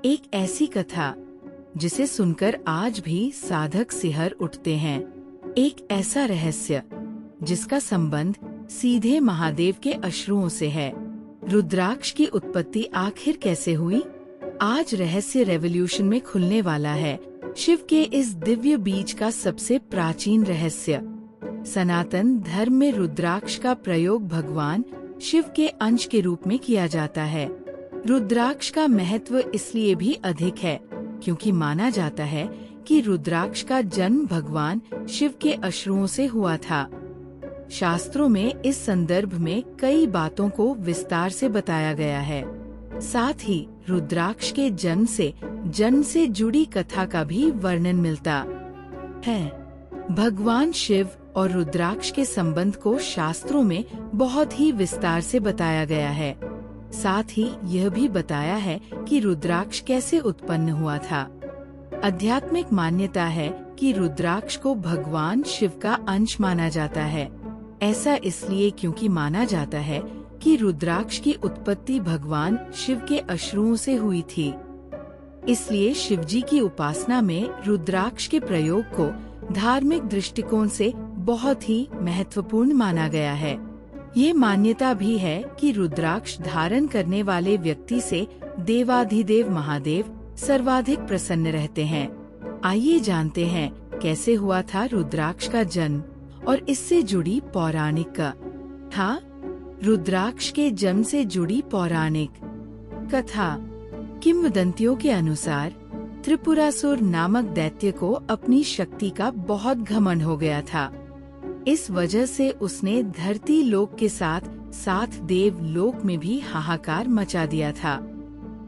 एक ऐसी कथा जिसे सुनकर आज भी साधक सिहर उठते हैं। एक ऐसा रहस्य जिसका संबंध सीधे महादेव के अश्रुओं से है। रुद्राक्ष की उत्पत्ति आखिर कैसे हुई? आज रहस्य रेवोल्यूशन में खुलने वाला है। शिव के इस दिव्य बीज का सबसे प्राचीन रहस्य। सनातन धर्म में रुद्राक्ष का प्रयोग भगवान शिव के अंश के रूप में किया जाता है। रुद्राक्ष का महत्व इसलिए भी अधिक है क्योंकि माना जाता है कि रुद्राक्ष का जन्म भगवान शिव के अश्रुओं से हुआ था। शास्त्रों में इस संदर्भ में कई बातों को विस्तार से बताया गया है। साथ ही रुद्राक्ष के जन्म से जुड़ी कथा का भी वर्णन मिलता है। भगवान शिव और रुद्राक्ष के संबंध को शास्त्रों में बहुत ही विस्तार से बताया गया है। साथ ही यह भी बताया है कि रुद्राक्ष कैसे उत्पन्न हुआ था। आध्यात्मिक मान्यता है कि रुद्राक्ष को भगवान शिव का अंश माना जाता है। ऐसा इसलिए क्योंकि माना जाता है कि रुद्राक्ष की उत्पत्ति भगवान शिव के अश्रुओं से हुई थी। इसलिए शिवजी की उपासना में रुद्राक्ष के प्रयोग को धार्मिक दृष्टिकोण से बहुत ही महत्वपूर्ण माना गया है। ये मान्यता भी है कि रुद्राक्ष धारण करने वाले व्यक्ति से देवाधिदेव महादेव सर्वाधिक प्रसन्न रहते हैं। आइए जानते हैं कैसे हुआ था रुद्राक्ष का जन्म और इससे जुड़ी पौराणिक कथा। रुद्राक्ष के जन्म से जुड़ी पौराणिक कथा। किंवदंतियों के अनुसार त्रिपुरासुर नामक दैत्य को अपनी शक्ति का बहुत घमंड हो गया था। इस वजह से उसने धरती लोक के साथ साथ देव लोक में भी हाहाकार मचा दिया था।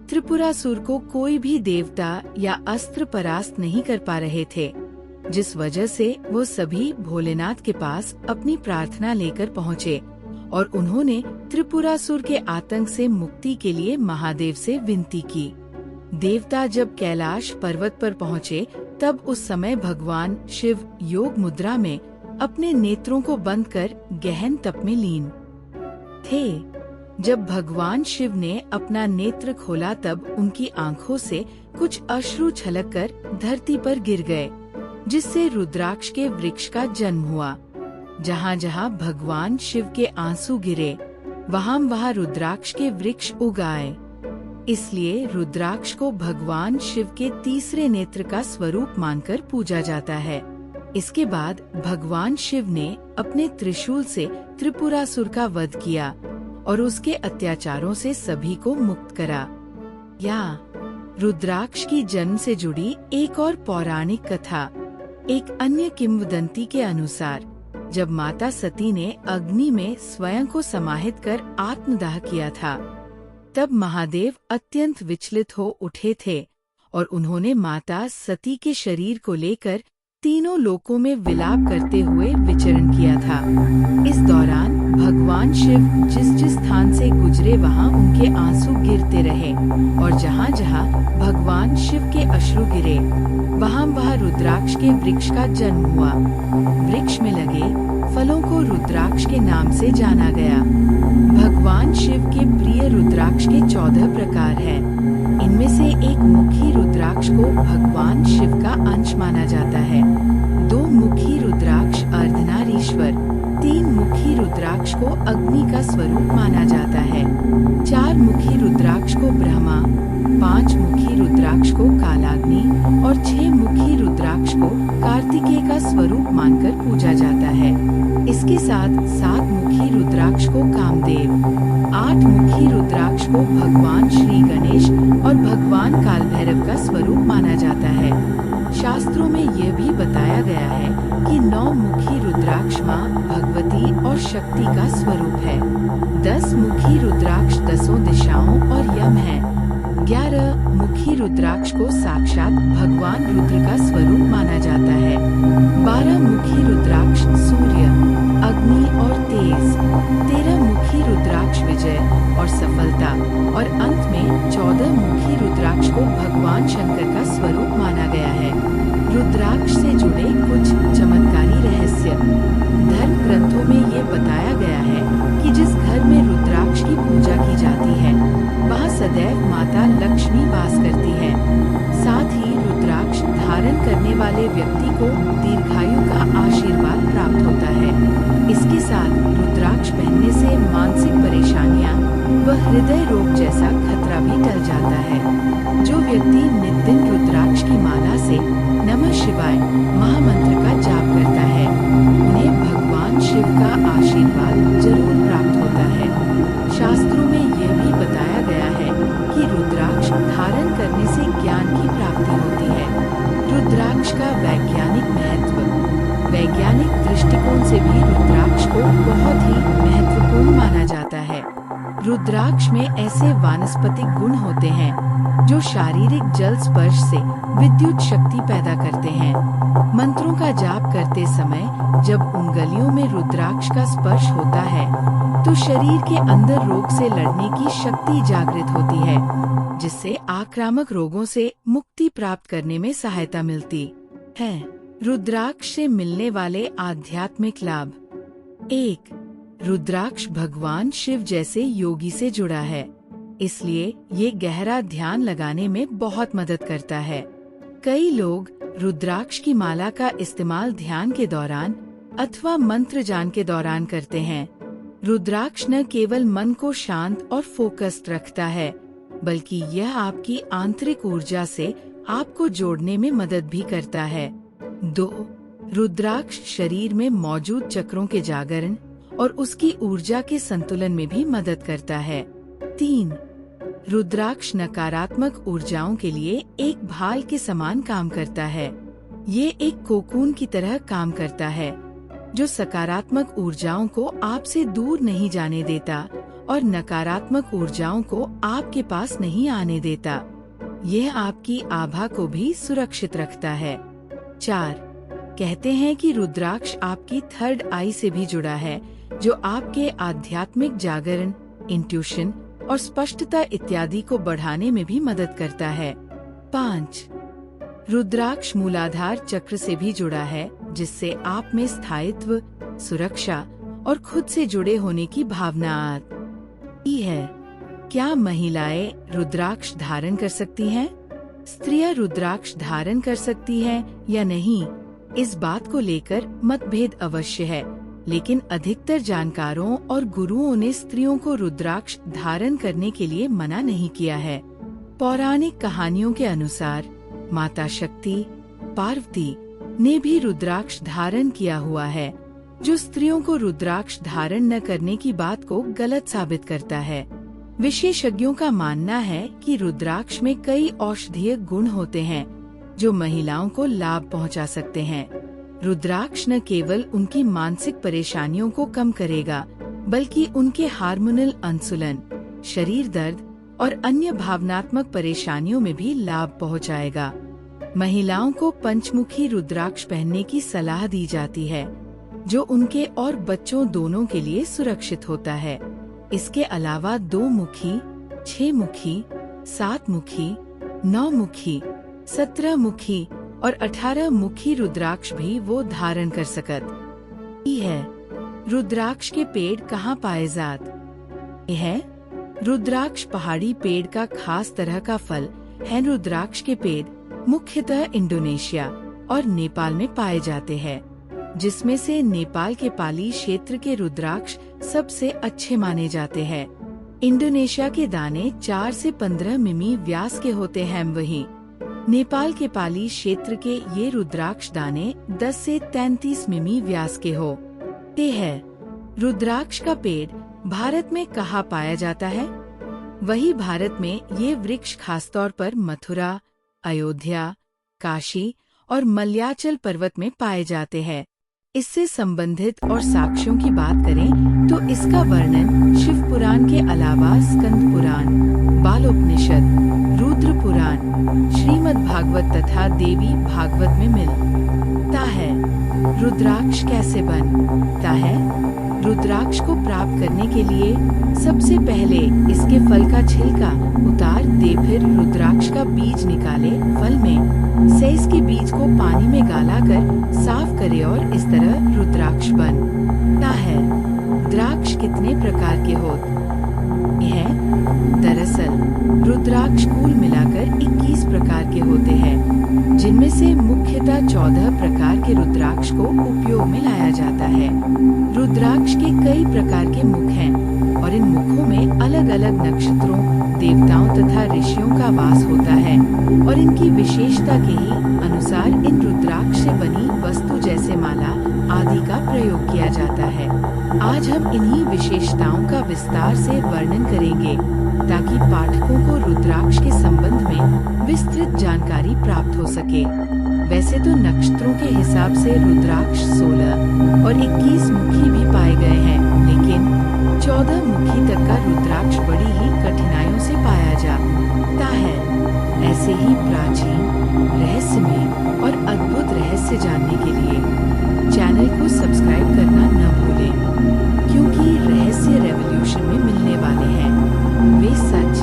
त्रिपुरासुर को कोई भी देवता या अस्त्र परास्त नहीं कर पा रहे थे, जिस वजह से वो सभी भोलेनाथ के पास अपनी प्रार्थना लेकर पहुँचे और उन्होंने त्रिपुरासुर के आतंक से मुक्ति के लिए महादेव से विनती की। देवता जब कैलाश पर्वत पर पहुँचे तब उस समय भगवान शिव योग मुद्रा में अपने नेत्रों को बंद कर गहन तप में लीन थे। जब भगवान शिव ने अपना नेत्र खोला तब उनकी आंखों से कुछ अश्रु छलककर धरती पर गिर गए, जिससे रुद्राक्ष के वृक्ष का जन्म हुआ। जहाँ जहाँ भगवान शिव के आंसू गिरे वहाँ रुद्राक्ष के वृक्ष उगाए। इसलिए रुद्राक्ष को भगवान शिव के तीसरे नेत्र का स्वरूप मानकर पूजा जाता है। इसके बाद भगवान शिव ने अपने त्रिशूल से त्रिपुरासुर का वध किया और उसके अत्याचारों से सभी को मुक्त करा। या रुद्राक्ष की जन्म से जुड़ी एक और पौराणिक कथा। एक अन्य किंवदंती के अनुसार जब माता सती ने अग्नि में स्वयं को समाहित कर आत्मदाह किया था, तब महादेव अत्यंत विचलित हो उठे थे और उन्होंने माता सती के शरीर को लेकर तीनों लोकों में विलाप करते हुए विचरण किया था। इस दौरान भगवान शिव जिस स्थान से गुजरे वहां उनके आंसू गिरते रहे और जहां जहां भगवान शिव के अश्रु गिरे वहां रुद्राक्ष के वृक्ष का जन्म हुआ। वृक्ष में लगे फलों को रुद्राक्ष के नाम से जाना गया। भगवान शिव के प्रिय रुद्राक्ष के 14 प्रकार हैं। इनमें से एक मुखी रुद्राक्ष को भगवान शिव का अंश माना जाता है। 2 मुखी रुद्राक्ष अर्धनारीश्वर, 3 मुखी रुद्राक्ष को अग्नि का स्वरूप माना जाता है, 4 मुखी रुद्राक्ष को ब्रह्मा, 5 मुखी रुद्राक्ष को कालाग्नि और 6 मुखी रुद्राक्ष को कार्तिकेय का स्वरूप मानकर पूजा जाता है। इसके साथ 7 मुखी रुद्राक्ष को कामदेव, 8 मुखी रुद्राक्ष को भगवान श्री गणेश और भगवान काल भैरव का स्वरूप माना जाता है। शास्त्रों में यह भी बताया गया है कि 9 मुखी रुद्राक्ष माँ भगवती और शक्ति का स्वरूप है। 10 मुखी रुद्राक्ष 10 दिशाओं और यम है। 11 मुखी रुद्राक्ष को साक्षात भगवान रुद्र का स्वरूप माना जाता है। 12 मुखी रुद्राक्ष सूर्य, अग्नि और तेज, 13 मुखी रुद्राक्ष विजय और सफलता और अंत में 14 मुखी रुद्राक्ष को भगवान शंकर का स्वरूप माना गया है। रुद्राक्ष से जुड़े कुछ चमत्कारी रहस्य। धर्म ग्रंथों में ये बताया गया है कि जिस घर में रुद्राक्ष की पूजा की जाती है वहाँ सदैव माता लक्ष्मी वास करती है। व्यक्ति को दीर्घायु का आशीर्वाद प्राप्त होता है। इसके साथ रुद्राक्ष पहनने से मानसिक परेशानियां व हृदय रोग जैसा खतरा भी टल जाता है। जो व्यक्ति नित्य रुद्राक्ष की माला से नमः शिवाय महामंत्र का जाप करता है, उन्हें भगवान शिव का आशीर्वाद जरूर प्राप्त होता है। शास्त्रों में यह भी बताया गया है कि रुद्राक्ष धारण करने से ज्ञान की प्राप्ति होती है। रुद्राक्ष का वैज्ञानिक महत्व। वैज्ञानिक दृष्टिकोण से भी रुद्राक्ष को बहुत ही महत्वपूर्ण माना जाता है। रुद्राक्ष में ऐसे वानस्पतिक गुण होते हैं जो शारीरिक जल स्पर्श से विद्युत शक्ति पैदा करते हैं। मंत्रों का जाप करते समय जब उंगलियों में रुद्राक्ष का स्पर्श होता है तो शरीर के अंदर रोग से लड़ने की शक्ति जागृत होती है, जिससे आक्रामक रोगों से मुक्ति प्राप्त करने में सहायता मिलती है। रुद्राक्ष से मिलने वाले आध्यात्मिक लाभ। 1. रुद्राक्ष भगवान शिव जैसे योगी से जुड़ा है, इसलिए ये गहरा ध्यान लगाने में बहुत मदद करता है। कई लोग रुद्राक्ष की माला का इस्तेमाल ध्यान के दौरान अथवा मंत्र जान के दौरान करते हैं। रुद्राक्ष न केवल मन को शांत और फोकस्ड रखता है, बल्कि यह आपकी आंतरिक ऊर्जा से आपको जोड़ने में मदद भी करता है। 2. रुद्राक्ष शरीर में मौजूद चक्रों के जागरण और उसकी ऊर्जा के संतुलन में भी मदद करता है। 3. रुद्राक्ष नकारात्मक ऊर्जाओं के लिए एक भाल के समान काम करता है। ये एक कोकून की तरह काम करता है, जो सकारात्मक ऊर्जाओं को आपसे दूर नहीं जाने देता और नकारात्मक ऊर्जाओं को आपके पास नहीं आने देता। यह आपकी आभा को भी सुरक्षित रखता है। 4. कहते हैं कि रुद्राक्ष आपकी थर्ड आई से भी जुड़ा है, जो आपके आध्यात्मिक जागरण, इंट्यूशन और स्पष्टता इत्यादि को बढ़ाने में भी मदद करता है। 5. रुद्राक्ष मूलाधार चक्र से भी जुड़ा है, जिससे आप में स्थायित्व, सुरक्षा और खुद से जुड़े होने की भावना आती है। क्या महिलाएं रुद्राक्ष धारण कर सकती हैं? स्त्रियां रुद्राक्ष धारण कर सकती हैं या नहीं, इस बात को लेकर मतभेद अवश्य है, लेकिन अधिकतर जानकारों और गुरुओं ने स्त्रियों को रुद्राक्ष धारण करने के लिए मना नहीं किया है। पौराणिक कहानियों के अनुसार माता शक्ति, पार्वती ने भी रुद्राक्ष धारण किया हुआ है, जो स्त्रियों को रुद्राक्ष धारण न करने की बात को गलत साबित करता है। विशेषज्ञों का मानना है कि रुद्राक्ष में कई औषधीय गुण होते हैं, जो महिलाओं को लाभ पहुंचा सकते हैं। रुद्राक्ष न केवल उनकी मानसिक परेशानियों को कम करेगा, बल्कि उनके हार्मोनल अंसुलन, शरीर दर्द और अन्य भावनात्मक परेशानियों में भी लाभ पहुंचाएगा। महिलाओं को पंचमुखी रुद्राक्ष पहनने की सलाह दी जाती है, जो उनके और बच्चों दोनों के लिए सुरक्षित होता है। इसके अलावा 2 मुखी, 6 मुखी, 7 मुखी, 9 मुखी, 17 मुखी और 18 मुखी रुद्राक्ष भी वो धारण कर सकती है। रुद्राक्ष के पेड़ कहाँ पाए जाते हैं? रुद्राक्ष पहाड़ी पेड़ का खास तरह का फल है। रुद्राक्ष के पेड़ मुख्यतः इंडोनेशिया और नेपाल में पाए जाते हैं, जिसमें से नेपाल के पाली क्षेत्र के रुद्राक्ष सबसे अच्छे माने जाते हैं। इंडोनेशिया के दाने 4 से 15 मिमी व्यास के होते हैं, वहीं नेपाल के पाली क्षेत्र के ये रुद्राक्ष दाने 10 से 33 मिमी व्यास के होते हैं। रुद्राक्ष का पेड़ भारत में कहाँ पाया जाता है? वही भारत में ये वृक्ष खासतौर पर मथुरा, अयोध्या, काशी और मलयाचल पर्वत में पाए जाते हैं। इससे संबंधित और साक्ष्यों की बात करें तो इसका वर्णन शिव पुराण के अलावा स्कंद पुराण, बालोपनिषद, रुद्र पुराण, श्रीमद् भागवत तथा देवी भागवत में मिलता है। रुद्राक्ष कैसे बनता है? रुद्राक्ष को प्राप्त करने के लिए सबसे पहले इसके फल का छिलका उतार दे, फिर रुद्राक्ष का बीज निकाले, फल में से इसके बीज को पानी में गालाकर साफ करे और इस तरह रुद्राक्ष बनता है। रुद्राक्ष कितने प्रकार के होते हैं? दरअसल रुद्राक्ष कुल मिलाकर 21 प्रकार के होते हैं, जिनमें जिनमें से मुख्यतः 14 प्रकार के रुद्राक्ष को उपयोग में लाया जाता है। रुद्राक्ष के कई प्रकार के मुख हैं और इन मुखों में अलग अलग नक्षत्रों, देवताओं तथा ऋषियों का वास होता है और इनकी विशेषता के ही अनुसार इन रुद्राक्ष से बनी वस्तु जैसे माला आदि का प्रयोग किया जाता है। आज हम इन्हीं विशेषताओं का विस्तार से वर्णन करेंगे ताकि पाठकों को रुद्राक्ष के संबंध में विस्तृत जानकारी प्राप्त हो सके। वैसे तो नक्षत्रों के हिसाब से रुद्राक्ष 16 और 21 मुखी भी पाए गए हैं, लेकिन 14 मुखी तक का रुद्राक्ष बड़ी ही कठिनाइयों से पाया जाता है। ऐसे ही प्राचीन, रहस्यमय और अद्भुत रहस्य जानने के लिए चैनल को सब्सक्राइब करना न भूलें, क्योंकि रहस्य रेवोल्यूशन में मिलने वाले हैं वे सच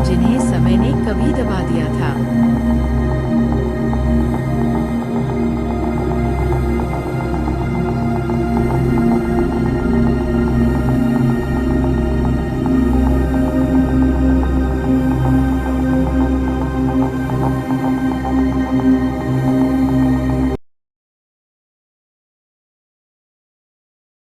जिन्हें समय ने कभी दबा दिया था।